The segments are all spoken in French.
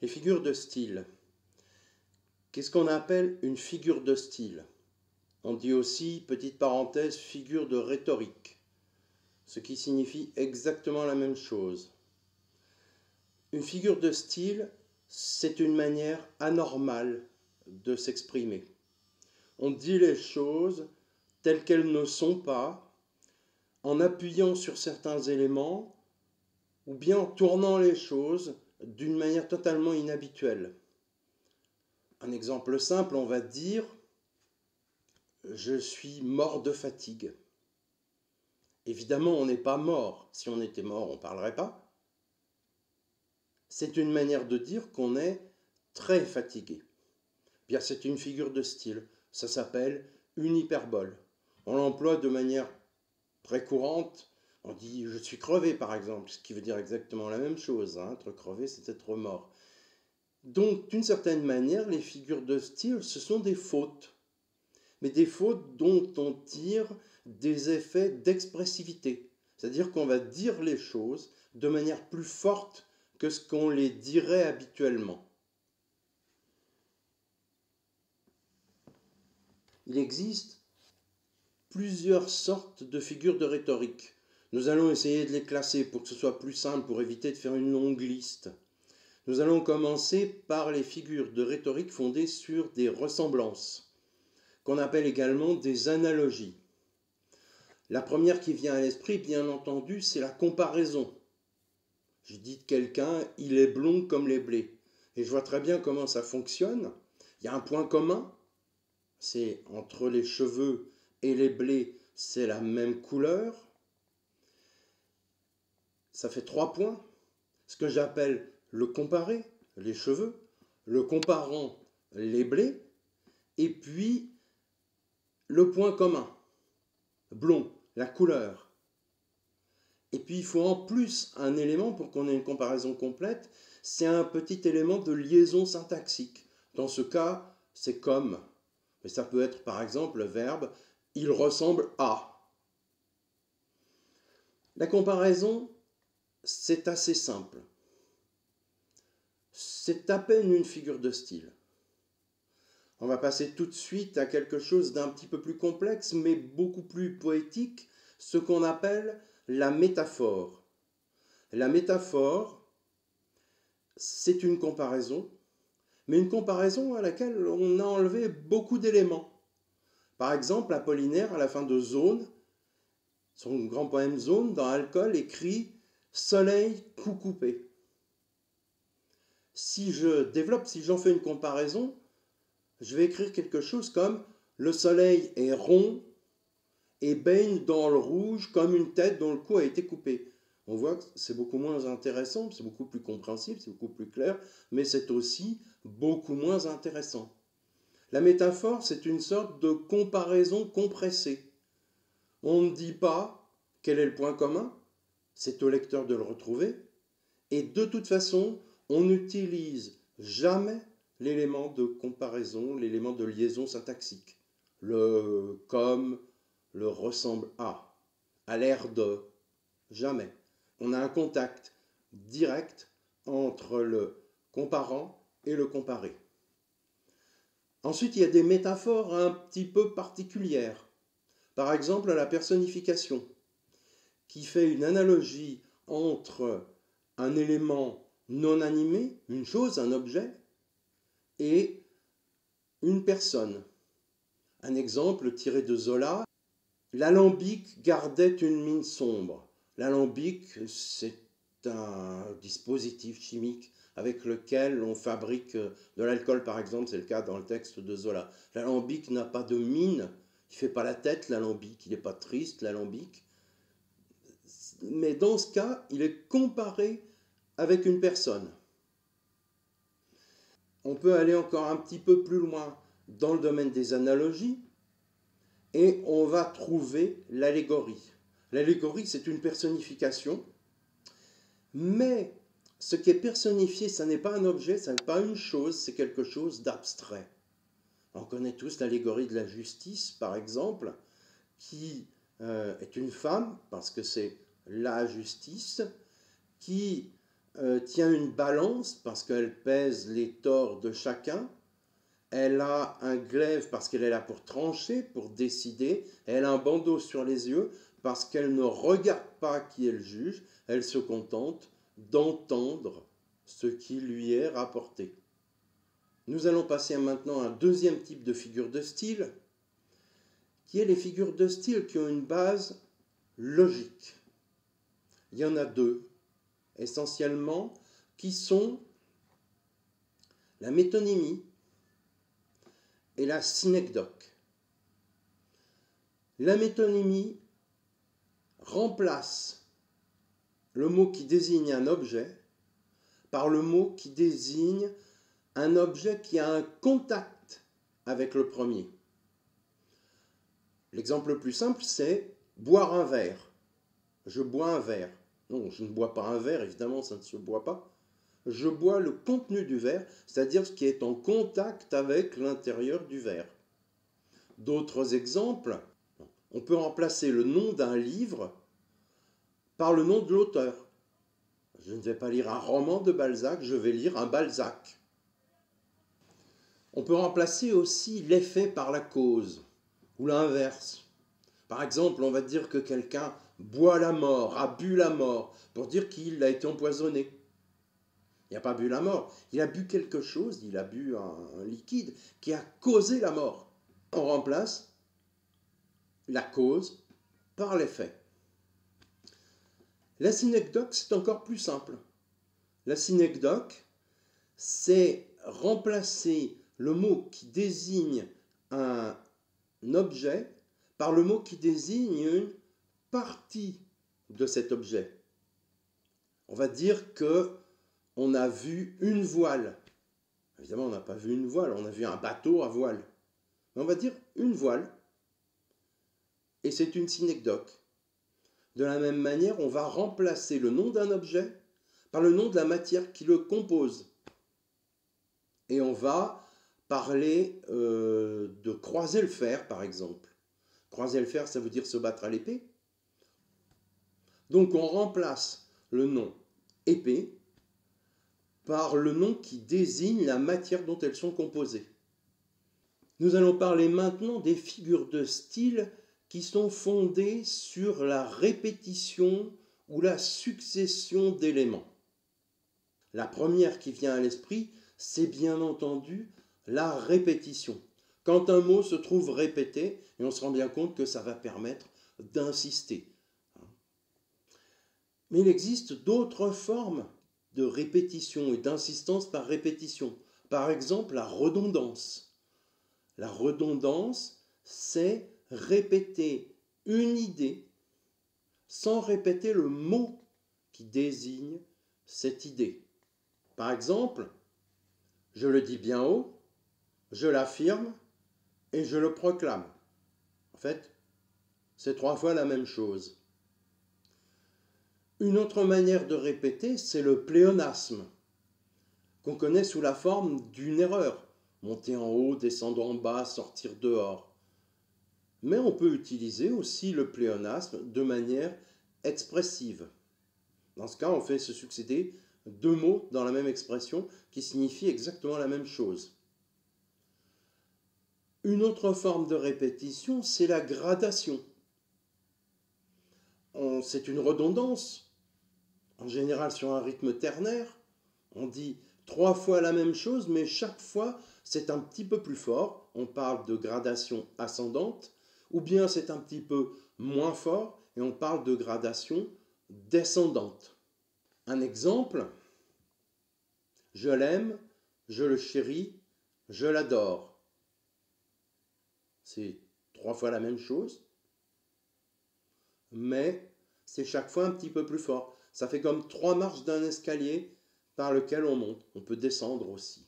Les figures de style. Qu'est-ce qu'on appelle une figure de style? On dit aussi, petite parenthèse, figure de rhétorique, ce qui signifie exactement la même chose. Une figure de style, c'est une manière anormale de s'exprimer. On dit les choses telles qu'elles ne sont pas, en appuyant sur certains éléments, ou bien en tournant les choses d'une manière totalement inhabituelle. Un exemple simple, on va dire « je suis mort de fatigue ». Évidemment, on n'est pas mort. Si on était mort, on ne parlerait pas. C'est une manière de dire qu'on est très fatigué. Bien, c'est une figure de style. Ça s'appelle une hyperbole. On l'emploie de manière très courante. On dit « je suis crevé » par exemple, ce qui veut dire exactement la même chose. Être crevé, c'est être mort. Donc, d'une certaine manière, les figures de style, ce sont des fautes. Mais des fautes dont on tire des effets d'expressivité. C'est-à-dire qu'on va dire les choses de manière plus forte que ce qu'on les dirait habituellement. Il existe plusieurs sortes de figures de rhétorique. Nous allons essayer de les classer pour que ce soit plus simple, pour éviter de faire une longue liste. Nous allons commencer par les figures de rhétorique fondées sur des ressemblances, qu'on appelle également des analogies. La première qui vient à l'esprit, bien entendu, c'est la comparaison. Je dis de quelqu'un, il est blond comme les blés. Et je vois très bien comment ça fonctionne. Il y a un point commun, c'est entre les cheveux et les blés, c'est la même couleur. Ça fait 3 points. Ce que j'appelle le comparé, les cheveux, le comparant, les blés, et puis le point commun, blond, la couleur. Et puis il faut en plus un élément pour qu'on ait une comparaison complète, c'est un petit élément de liaison syntaxique. Dans ce cas, c'est comme. Mais ça peut être par exemple le verbe « il ressemble à ». La comparaison, c'est assez simple. C'est à peine une figure de style. On va passer tout de suite à quelque chose d'un petit peu plus complexe, mais beaucoup plus poétique, ce qu'on appelle la métaphore. La métaphore, c'est une comparaison, mais une comparaison à laquelle on a enlevé beaucoup d'éléments. Par exemple, Apollinaire, à la fin de Zone, son grand poème Zone, dans Alcool, écrit « Soleil, cou coupé ». Si je développe, si j'en fais une comparaison, je vais écrire quelque chose comme « Le soleil est rond et baigne dans le rouge comme une tête dont le cou a été coupé ». On voit que c'est beaucoup moins intéressant, c'est beaucoup plus compréhensible, c'est beaucoup plus clair, mais c'est aussi beaucoup moins intéressant. La métaphore, c'est une sorte de comparaison compressée. On ne dit pas quel est le point commun, c'est au lecteur de le retrouver, et de toute façon, on n'utilise jamais l'élément de comparaison, l'élément de liaison syntaxique. Le comme, le ressemble à l'air de, jamais. On a un contact direct entre le comparant et le comparé. Ensuite, il y a des métaphores un petit peu particulières. Par exemple, la personnification, qui fait une analogie entre un élément non animé, une chose, un objet, et une personne. Un exemple tiré de Zola, l'alambic gardait une mine sombre. L'alambic, c'est un dispositif chimique avec lequel on fabrique de l'alcool, par exemple, c'est le cas dans le texte de Zola. L'alambic n'a pas de mine, il ne fait pas la tête, l'alambic, il n'est pas triste, l'alambic. Mais dans ce cas, il est comparé avec une personne. On peut aller encore un petit peu plus loin dans le domaine des analogies et on va trouver l'allégorie. L'allégorie, c'est une personnification, mais ce qui est personnifié, ça n'est pas un objet, ça n'est pas une chose, c'est quelque chose d'abstrait. On connaît tous l'allégorie de la justice, par exemple, qui est une femme, parce que c'est la justice, qui tient une balance parce qu'elle pèse les torts de chacun. Elle a un glaive parce qu'elle est là pour trancher, pour décider. Elle a un bandeau sur les yeux parce qu'elle ne regarde pas qui elle juge. Elle se contente d'entendre ce qui lui est rapporté. Nous allons passer maintenant à un deuxième type de figure de style, qui est les figures de style qui ont une base logique. Il y en a deux, essentiellement, qui sont la métonymie et la synecdoque. La métonymie remplace le mot qui désigne un objet par le mot qui désigne un objet qui a un contact avec le premier. L'exemple le plus simple, c'est boire un verre. Je bois un verre. Non, je ne bois pas un verre, évidemment, ça ne se boit pas. Je bois le contenu du verre, c'est-à-dire ce qui est en contact avec l'intérieur du verre. D'autres exemples, on peut remplacer le nom d'un livre par le nom de l'auteur. Je ne vais pas lire un roman de Balzac, je vais lire un Balzac. On peut remplacer aussi l'effet par la cause, ou l'inverse. Par exemple, on va dire que quelqu'un boit la mort, a bu la mort, pour dire qu'il a été empoisonné. Il n'a pas bu la mort, il a bu quelque chose, il a bu un liquide qui a causé la mort. On remplace la cause par l'effet. La synecdoque, c'est encore plus simple. La synecdoque, c'est remplacer le mot qui désigne un objet par le mot qui désigne une partie de cet objet. On va dire que on a vu une voile. Évidemment, on n'a pas vu une voile, on a vu un bateau à voile. Mais on va dire une voile, et c'est une synecdoque. De la même manière, on va remplacer le nom d'un objet par le nom de la matière qui le compose. Et on va parler de croiser le fer, par exemple. Croiser le fer, ça veut dire se battre à l'épée. Donc on remplace le nom épée par le nom qui désigne la matière dont elles sont composées. Nous allons parler maintenant des figures de style qui sont fondées sur la répétition ou la succession d'éléments. La première qui vient à l'esprit, c'est bien entendu la répétition. Quand un mot se trouve répété, et on se rend bien compte que ça va permettre d'insister. Mais il existe d'autres formes de répétition et d'insistance par répétition. Par exemple, la redondance. La redondance, c'est répéter une idée sans répéter le mot qui désigne cette idée. Par exemple, je le dis bien haut, je l'affirme et je le proclame. En fait, c'est 3 fois la même chose. Une autre manière de répéter, c'est le pléonasme, qu'on connaît sous la forme d'une erreur. Monter en haut, descendre en bas, sortir dehors. Mais on peut utiliser aussi le pléonasme de manière expressive. Dans ce cas, on fait se succéder 2 mots dans la même expression qui signifient exactement la même chose. Une autre forme de répétition, c'est la gradation. C'est une redondance, en général sur un rythme ternaire. On dit 3 fois la même chose, mais chaque fois c'est un petit peu plus fort. On parle de gradation ascendante, ou bien c'est un petit peu moins fort et on parle de gradation descendante. Un exemple, je l'aime, je le chéris, je l'adore. C'est 3 fois la même chose, mais c'est chaque fois un petit peu plus fort. Ça fait comme 3 marches d'un escalier par lequel on monte. On peut descendre aussi.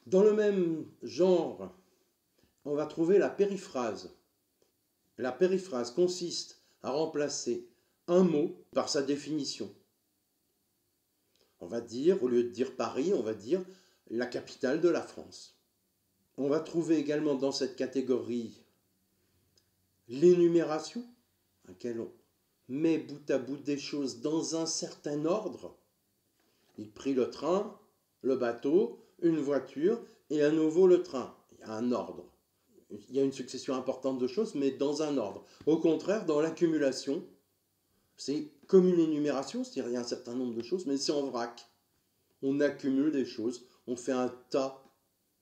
Dans le même genre, on va trouver la périphrase. La périphrase consiste à remplacer un mot par sa définition. On va dire, au lieu de dire Paris, on va dire la capitale de la France. On va trouver également dans cette catégorie l'énumération, à laquelle on met bout à bout des choses dans un certain ordre. Il prit le train, le bateau, une voiture et à nouveau le train. Il y a un ordre. Il y a une succession importante de choses, mais dans un ordre. Au contraire, dans l'accumulation, c'est comme une énumération, c'est-à-dire il y a un certain nombre de choses, mais c'est en vrac. On accumule des choses, on fait un tas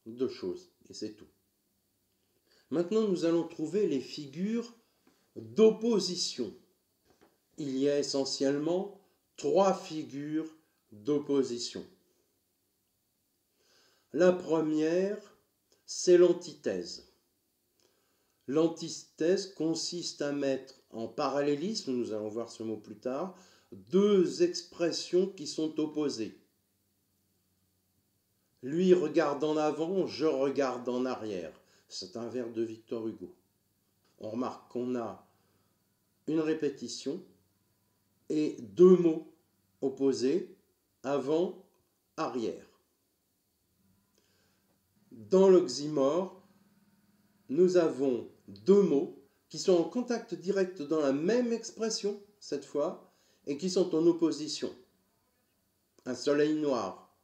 de choses, et c'est tout. Maintenant, nous allons trouver les figures d'opposition. Il y a essentiellement 3 figures d'opposition. La première, c'est l'antithèse. L'antithèse consiste à mettre en parallélisme, nous allons voir ce mot plus tard, 2 expressions qui sont opposées. Lui regarde en avant, je regarde en arrière. C'est un vers de Victor Hugo. On remarque qu'on a une répétition et 2 mots opposés, avant, arrière. Dans l'oxymore, nous avons 2 mots qui sont en contact direct dans la même expression, cette fois, et qui sont en opposition. Un soleil noir.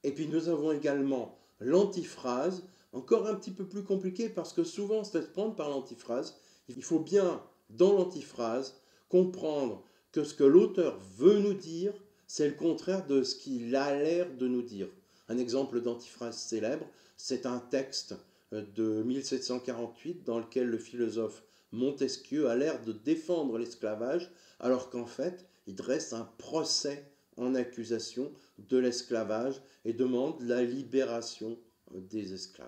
Et puis nous avons également l'antiphrase, encore un petit peu plus compliqué parce que souvent on se laisse prendre par l'antiphrase. Il faut bien, dans l'antiphrase, comprendre que ce que l'auteur veut nous dire, c'est le contraire de ce qu'il a l'air de nous dire. Un exemple d'antiphrase célèbre, c'est un texte de 1748 dans lequel le philosophe Montesquieu a l'air de défendre l'esclavage, alors qu'en fait, il dresse un procès en accusation de l'esclavage et demande la libération des esclaves.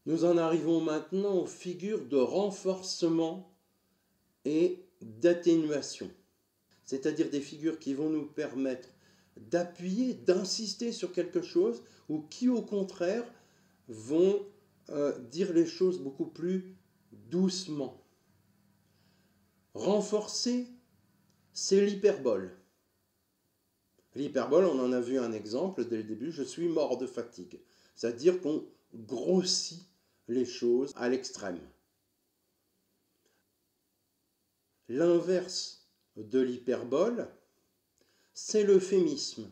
Nous en arrivons maintenant aux figures de renforcement et d'atténuation, c'est-à-dire des figures qui vont nous permettre d'appuyer, d'insister sur quelque chose ou qui au contraire vont dire les choses beaucoup plus doucement. Renforcer, c'est l'hyperbole. L'hyperbole, on en a vu un exemple dès le début, je suis mort de fatigue. C'est-à-dire qu'on grossit les choses à l'extrême. L'inverse de l'hyperbole, c'est l'euphémisme.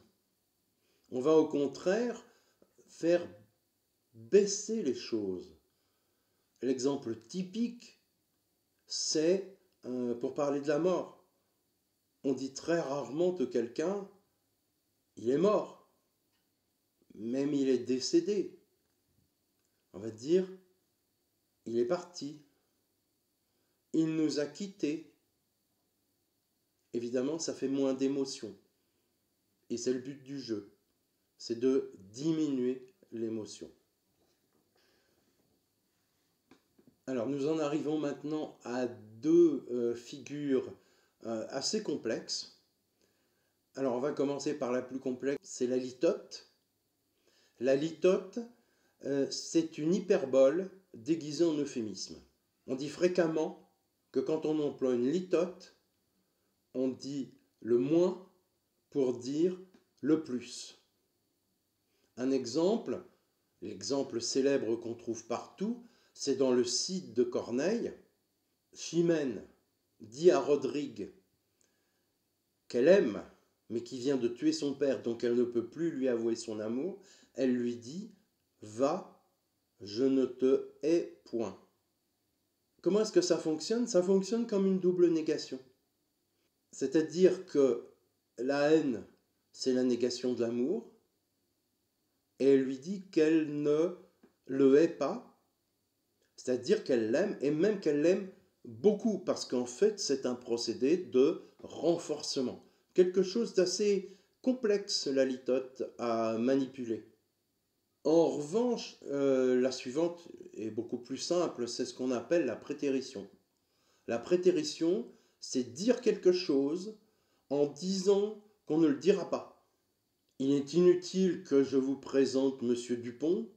On va au contraire faire baisser les choses. L'exemple typique, c'est pour parler de la mort. On dit très rarement de quelqu'un, il est mort, même il est décédé. On va dire, il est parti, il nous a quittés. Évidemment, ça fait moins d'émotion. Et c'est le but du jeu, c'est de diminuer l'émotion. Alors, nous en arrivons maintenant à 2 figures assez complexes. Alors, on va commencer par la plus complexe, c'est la litote. La litote, c'est une hyperbole déguisée en euphémisme. On dit fréquemment que quand on emploie une litote, on dit le moins pour dire le plus. Un exemple, l'exemple célèbre qu'on trouve partout, c'est dans le Cid de Corneille. Chimène dit à Rodrigue qu'elle aime, mais qui vient de tuer son père, donc elle ne peut plus lui avouer son amour. Elle lui dit « Va, je ne te hais point ». Comment est-ce que ça fonctionne? Ça fonctionne comme une double négation. C'est-à-dire que la haine, c'est la négation de l'amour, et elle lui dit qu'elle ne le hait pas, c'est-à-dire qu'elle l'aime, et même qu'elle l'aime beaucoup, parce qu'en fait, c'est un procédé de renforcement. Quelque chose d'assez complexe, la litote, à manipuler. En revanche, la suivante est beaucoup plus simple, c'est ce qu'on appelle la prétérition. La prétérition, c'est dire quelque chose en disant qu'on ne le dira pas. Il est inutile que je vous présente Monsieur Dupont.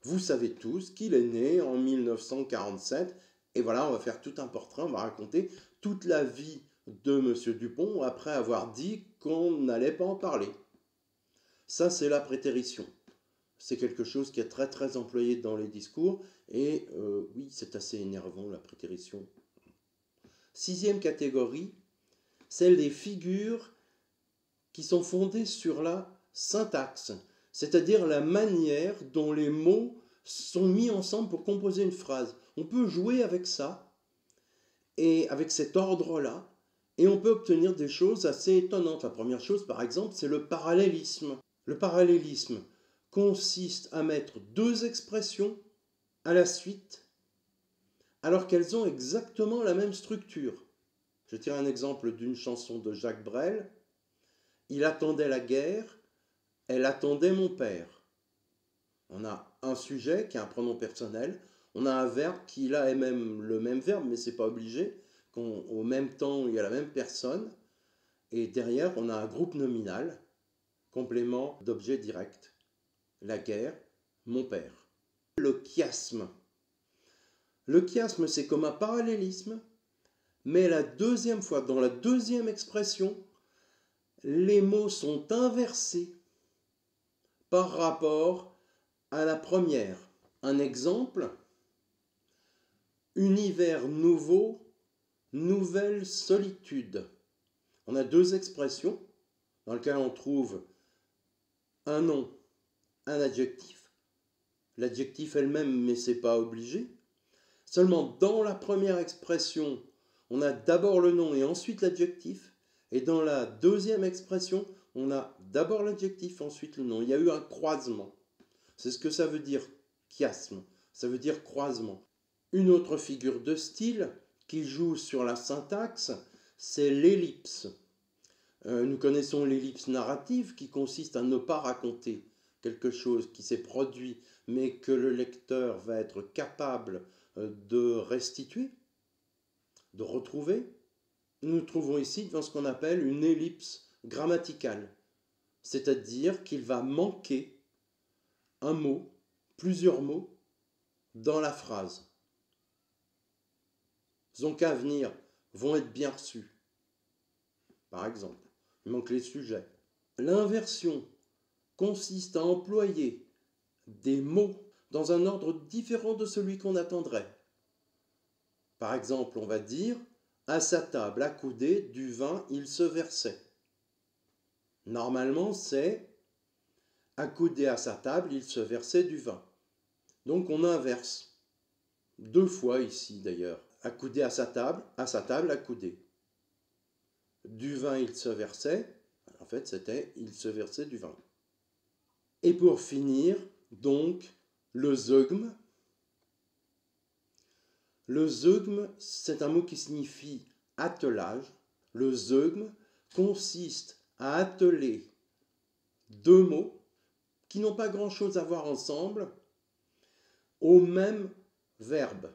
Vous savez tous qu'il est né en 1947. Et voilà, on va faire tout un portrait, on va raconter toute la vie de Monsieur Dupont après avoir dit qu'on n'allait pas en parler. Ça, c'est la prétérition. C'est quelque chose qui est très très employé dans les discours. Et oui, c'est assez énervant, la prétérition. Sixième catégorie, celle des figures qui sont fondées sur la syntaxe, c'est-à-dire la manière dont les mots sont mis ensemble pour composer une phrase. On peut jouer avec ça, et avec cet ordre-là, et on peut obtenir des choses assez étonnantes. La première chose, par exemple, c'est le parallélisme. Le parallélisme consiste à mettre deux expressions à la suite, alors qu'elles ont exactement la même structure. Je tire un exemple d'une chanson de Jacques Brel. Il attendait la guerre, elle attendait mon père. On a un sujet qui a un pronom personnel, on a un verbe qui là est même le même verbe, mais c'est pas obligé, qu'au même temps il y a la même personne, et derrière on a un groupe nominal, complément d'objet direct. La guerre, mon père. Le chiasme. Le chiasme, c'est comme un parallélisme, mais la deuxième fois, dans la deuxième expression, les mots sont inversés par rapport à la première. Un exemple, univers nouveau, nouvelle solitude. On a deux expressions dans lesquelles on trouve un nom, un adjectif. L'adjectif elle-même, mais ce n'est pas obligé. Seulement, dans la première expression, on a d'abord le nom et ensuite l'adjectif. Et dans la deuxième expression, on a d'abord l'adjectif, ensuite le nom. Il y a eu un croisement. C'est ce que ça veut dire, chiasme. Ça veut dire croisement. Une autre figure de style qui joue sur la syntaxe, c'est l'ellipse. Nous connaissons l'ellipse narrative qui consiste à ne pas raconter quelque chose qui s'est produit, mais que le lecteur va être capable de restituer, de retrouver. Nous nous trouvons ici dans ce qu'on appelle une ellipse grammaticale, c'est-à-dire qu'il va manquer un mot, plusieurs mots, dans la phrase. Son cas à venir vont être bien reçus. Par exemple, il manque les sujets. L'inversion consiste à employer des mots dans un ordre différent de celui qu'on attendrait. Par exemple, on va dire « à sa table accoudée, du vin il se versait ». Normalement, c'est « accoudé à sa table, il se versait du vin ». Donc on inverse. Deux fois ici d'ailleurs. Accoudé à sa table, accoudé. Du vin il se versait, en fait c'était il se versait du vin. Et pour finir, donc, le zeugme. Le zeugme, c'est un mot qui signifie attelage. Le zeugme consiste à atteler deux mots qui n'ont pas grand-chose à voir ensemble au même verbe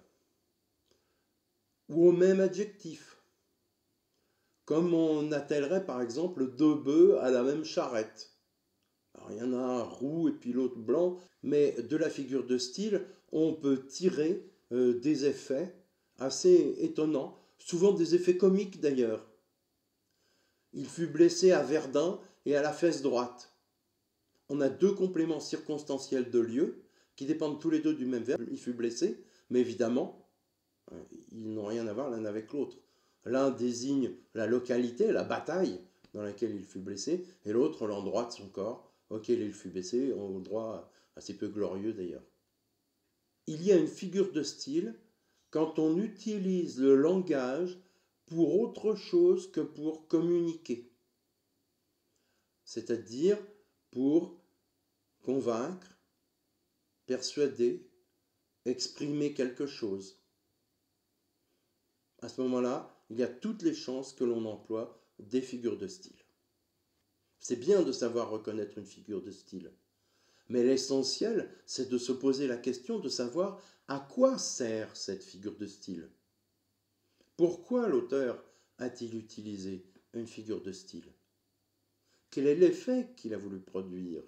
ou au même adjectif. Comme on attellerait par exemple deux bœufs à la même charrette. Alors, il y en a un roux et puis l'autre blanc, mais de la figure de style, on peut tirer des effets assez étonnants, souvent des effets comiques d'ailleurs. Il fut blessé à Verdun et à la fesse droite. On a deux compléments circonstanciels de lieu qui dépendent tous les deux du même verbe. Il fut blessé, mais évidemment, ils n'ont rien à voir l'un avec l'autre. L'un désigne la localité, la bataille dans laquelle il fut blessé, et l'autre l'endroit de son corps auquel il fut blessé, un endroit assez peu glorieux d'ailleurs. Il y a une figure de style quand on utilise le langage pour autre chose que pour communiquer, c'est-à-dire pour convaincre, persuader, exprimer quelque chose. À ce moment-là, il y a toutes les chances que l'on emploie des figures de style. C'est bien de savoir reconnaître une figure de style, mais l'essentiel, c'est de se poser la question de savoir à quoi sert cette figure de style. Pourquoi l'auteur a-t-il utilisé une figure de style? Quel est l'effet qu'il a voulu produire?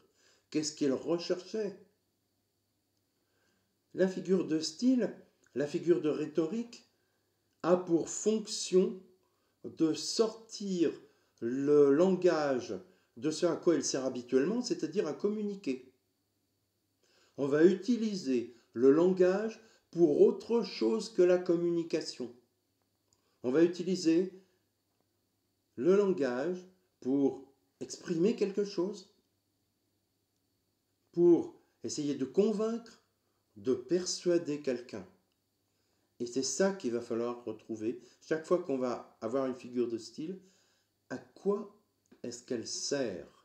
Qu'est-ce qu'il recherchait? La figure de style, la figure de rhétorique, a pour fonction de sortir le langage de ce à quoi il sert habituellement, c'est-à-dire à communiquer. On va utiliser le langage pour autre chose que la communication. On va utiliser le langage pour exprimer quelque chose, pour essayer de convaincre, de persuader quelqu'un. Et c'est ça qu'il va falloir retrouver. Chaque fois qu'on va avoir une figure de style, à quoi est-ce qu'elle sert?